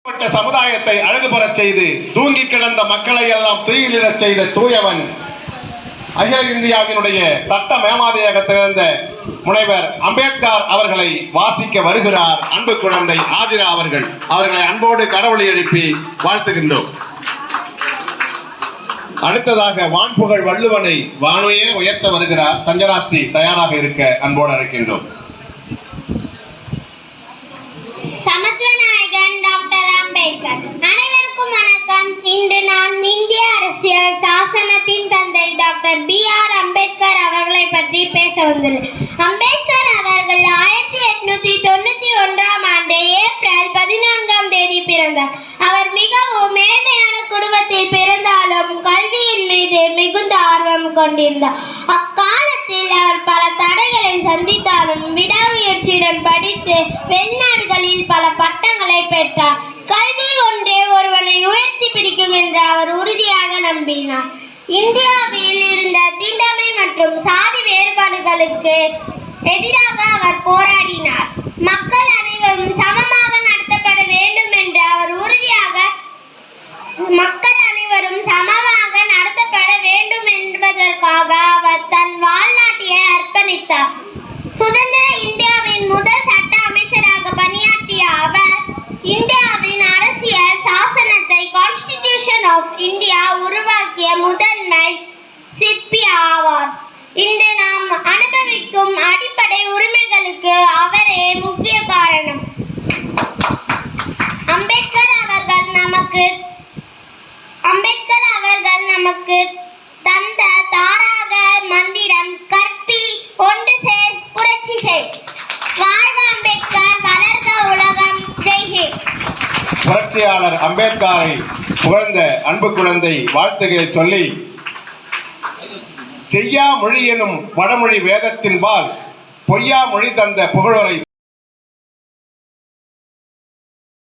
சமுதாயத்தை அழகு பெறச் செய்து தூங்கி கிடந்த மக்களை எல்லாம் துயிலிடச் செய்த தூயவன் அகில இந்தியாவினுடைய சட்ட மேமாதியாக திகழ்ந்த முனைவர் அம்பேத்கர் அவர்களை வாசிக்க வருகிறார் அன்பு குழந்தை ஆதிரா அவர்களை அன்போடு கடவுளை எழுப்பி வாழ்த்துகின்றோம். அடுத்ததாக வான்புகழ் வள்ளுவனை வானுயே உயர்த்த வருகிறார் சஞ்சனாஸ்ரீ தயாராக இருக்க அன்போடு அழைக்கின்றோம். சமத்துவநாயகன் டாக்டர் அம்பேத்கர். அனைவருக்கும் வணக்கம். இன்று நான் இந்திய அரசியல் சாசனத்தின் தந்தை டாக்டர் B.R. அம்பேத்கர் அவர்களை பற்றி பேச வந்துள்ளேன். அம்பேத்கர் அவர்கள் 1891 ஆண்டு ஏப்ரல் 14ஆம் தேதி பிறந்தார். அவர் மிகவும் ஏழ்மையான குடும்பத்தில் பிறந்தாலும் கல்வியின் மீது மிகுந்த ஆர்வம் கொண்டிருந்தார். அக்காலத்தில் அவர் பல தடைகளை சந்தித்தாலும் விடாமுயற்சியுடன் படித்து வெளிநாடுகளில் பல பட்டங்களை பெற்றார். கல்வி ஒன்றே ஒருவனை உயர்த்தி பிடிக்கும் என்று அவர் உறுதியாக நம்பினார். இந்தியாவில் இருந்த தீண்டாமை மற்றும் சாதி வேறுபாடுகளுக்கு எதிராக அவர் போராடினார். மக்கள் அனைவரும் சமமாக நடத்தப்பட வேண்டும் என்று அவர் என்பதற்காக அவர் தன் வாழ்நாட்டையே அர்ப்பணித்தார். சுதந்திர இந்தியாவின் முதல் சட்ட அமைச்சராக பணியாற்றிய அவர் இந்தியாவின் அரசியல் சாசனத்தை கான்ஸ்டிடியூஷன் ஆஃப் இந்தியா உருவாக்கிய முதன்மை சிற்பி ஆவார். இன்று நாம் அனுபவிக்கும் அடிப்படை உரிமைகளுக்கு அவரே முக்கிய காரணம். அம்பேத்கர் அவர்கள் நமக்கு தந்த தாரக மந்திரம் கற்பி, ஒன்று சேர், புரட்சி செய். வாழ்க அம்பேத்கர், வளர்க உலகம். ஜெய்ஹிந்த். புரட்சியாளர் அம்பேத்கரை புகழ்ந்த அன்பு குழந்தை வாழ்த்துக்களை சொல்லி செய்யா மொழி எனும் வடமொழி வேதத்தின்பால் பொய்யா மொழி தந்த புகழரை